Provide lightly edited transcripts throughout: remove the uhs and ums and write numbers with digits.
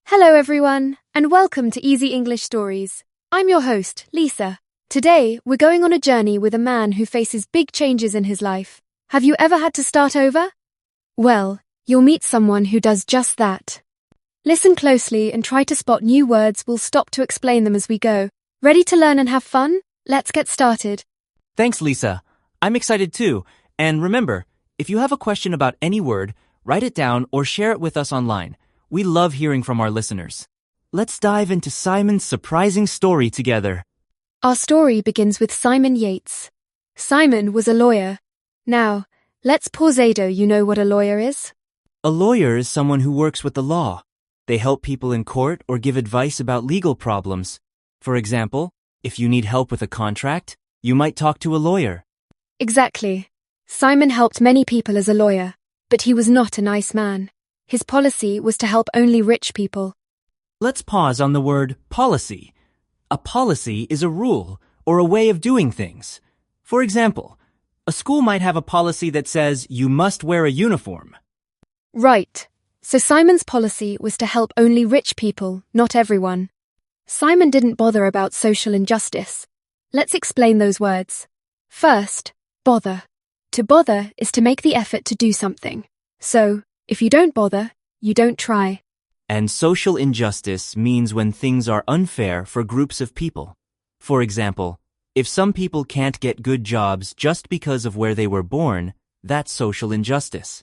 Hello everyone, and welcome to Easy English Stories. I'm your host, Lisa. Today, we're going on a journey with a man who faces big changes in his life. Have you ever had to start over? Well, you'll meet someone who does just that. Listen closely and try to spot new words. We'll stop to explain them as we go. Ready to learn and have fun? Let's get started. Thanks, Lisa. I'm excited too. And remember, if you have a question about any word, write it down or share it with us online. We love hearing from our listeners. Let's dive into Simon's surprising story together. Our story begins with Simon Yates. Simon was a lawyer. Now, let's pause. Do you know what a lawyer is? A lawyer is someone who works with the law. They help people in court or give advice about legal problems. For example, if you need help with a contract, you might talk to a lawyer. Exactly. Simon helped many people as a lawyer, but he was not a nice man. His policy was to help only rich people. Let's pause on the word policy. A policy is a rule or a way of doing things. For example, a school might have a policy that says you must wear a uniform. Right. So Simon's policy was to help only rich people, not everyone. Simon didn't bother about social injustice. Let's explain those words. First, bother. To bother is to make the effort to do something. So, if you don't bother, you don't try. And social injustice means when things are unfair for groups of people. For example, if some people can't get good jobs just because of where they were born, that's social injustice.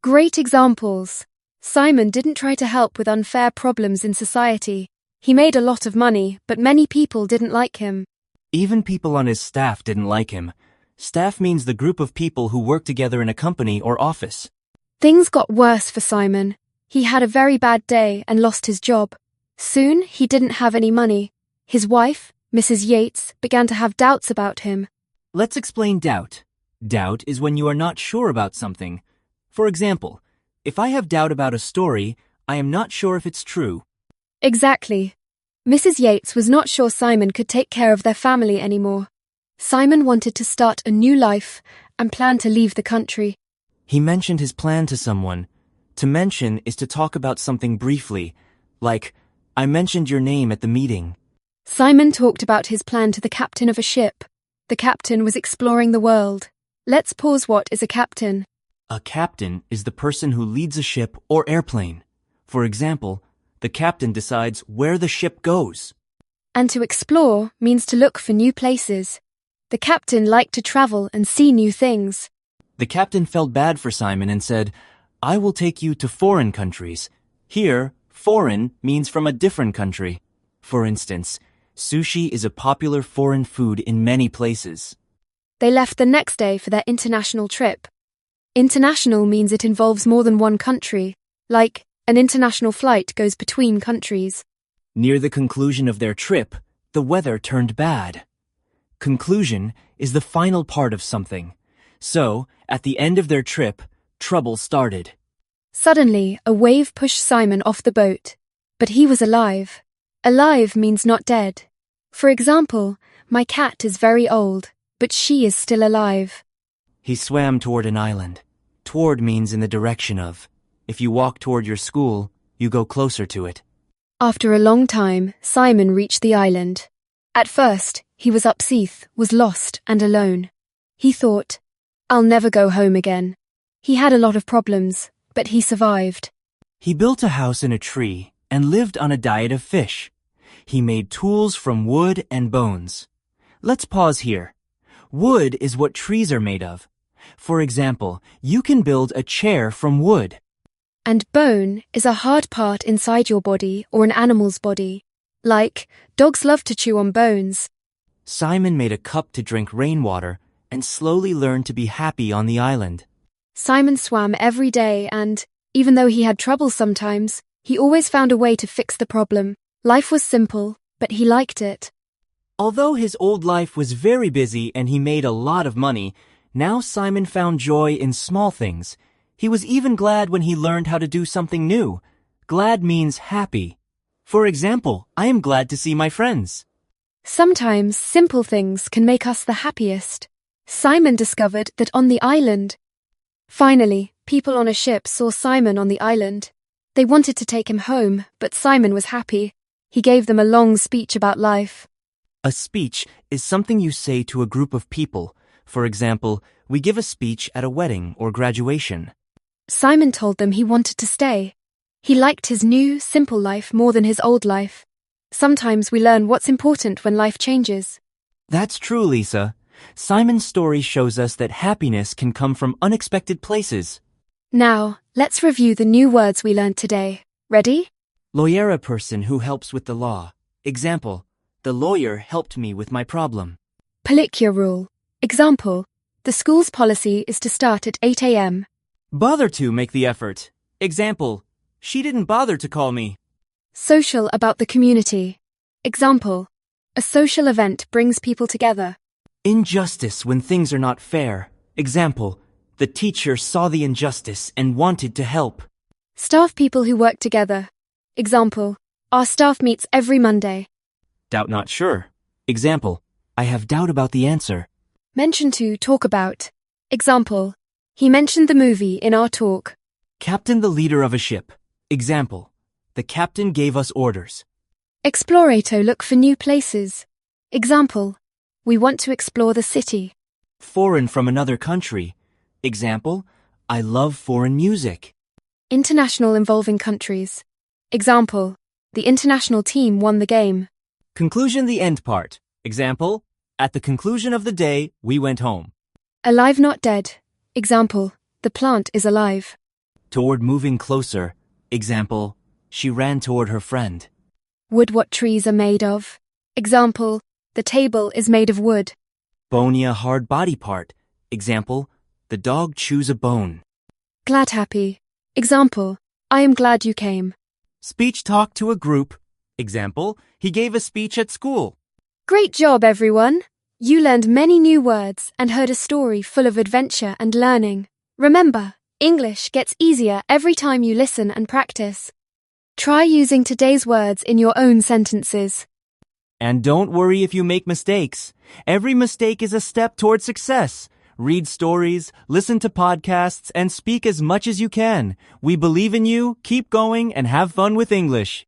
Great examples. Simon didn't try to help with unfair problems in society. He made a lot of money, but many people didn't like him. Even people on his staff didn't like him. Staff means the group of people who work together in a company or office. Things got worse for Simon. He had a very bad day and lost his job. Soon, he didn't have any money. His wife, Mrs. Yates, began to have doubts about him. Let's explain doubt. Doubt is when you are not sure about something. For example, if I have doubt about a story, I am not sure if it's true. Exactly. Mrs. Yates was not sure Simon could take care of their family anymore. Simon wanted to start a new life and planned to leave the country. He mentioned his plan to someone. To mention is to talk about something briefly, like, I mentioned your name at the meeting. Simon talked about his plan to the captain of a ship. The captain was exploring the world. Let's pause. What is a captain? A captain is the person who leads a ship or airplane. For example, the captain decides where the ship goes. And to explore means to look for new places. The captain liked to travel and see new things. The captain felt bad for Simon and said, I will take you to foreign countries. Here, foreign means from a different country. For instance, sushi is a popular foreign food in many places. They left the next day for their international trip. International means it involves more than one country, like an international flight goes between countries. Near the conclusion of their trip, the weather turned bad. Conclusion is the final part of something. So, at the end of their trip, trouble started. Suddenly, a wave pushed Simon off the boat. But he was alive. Alive means not dead. For example, my cat is very old, but she is still alive. He swam toward an island. Toward means in the direction of. If you walk toward your school, you go closer to it. After a long time, Simon reached the island. At first, he was upset, was lost and alone. He thought, I'll never go home again. He had a lot of problems, but he survived. He built a house in a tree and lived on a diet of fish. He made tools from wood and bones. Let's pause here. Wood is what trees are made of. For example, you can build a chair from wood. And bone is a hard part inside your body or an animal's body. Like, dogs love to chew on bones. Simon made a cup to drink rainwater and slowly learned to be happy on the island. Simon swam every day and, even though he had trouble sometimes, he always found a way to fix the problem. Life was simple, but he liked it. Although his old life was very busy and he made a lot of money, now Simon found joy in small things. He was even glad when he learned how to do something new. Glad means happy. For example, I am glad to see my friends. Sometimes simple things can make us the happiest. Simon discovered that on the island. Finally, people on a ship saw Simon on the island. They wanted to take him home, but Simon was happy. He gave them a long speech about life. A speech is something you say to a group of people. For example, we give a speech at a wedding or graduation. Simon told them he wanted to stay. He liked his new, simple life more than his old life. Sometimes we learn what's important when life changes. That's true, Lisa. Simon's story shows us that happiness can come from unexpected places. Now, let's review the new words we learned today. Ready? Lawyer, a person who helps with the law. Example, the lawyer helped me with my problem. Palicure rule. Example, the school's policy is to start at 8 a.m. Bother to make the effort. Example, she didn't bother to call me. Social about the community. Example, a social event brings people together. Injustice when things are not fair. Example, the teacher saw the injustice and wanted to help. Staff people who work together. Example, our staff meets every Monday. Doubt not sure. Example, I have doubt about the answer. Mention to talk about. Example, he mentioned the movie in our talk. Captain, the leader of a ship. Example, the captain gave us orders. Explorato, look for new places. Example, we want to explore the city. Foreign, from another country. Example, I love foreign music. International, involving countries. Example, the international team won the game. Conclusion, the end part. Example, at the conclusion of the day, we went home. Alive, not dead. Example, the plant is alive. Toward, moving closer. Example, she ran toward her friend. Wood, what trees are made of. Example, the table is made of wood. Bony, a hard body part. Example, the dog chews a bone. Glad, happy. Example, I am glad you came. Speech, talk to a group. Example, he gave a speech at school. Great job, everyone! You learned many new words and heard a story full of adventure and learning. Remember, English gets easier every time you listen and practice. Try using today's words in your own sentences. And don't worry if you make mistakes. Every mistake is a step toward success. Read stories, listen to podcasts, and speak as much as you can. We believe in you, keep going, and have fun with English.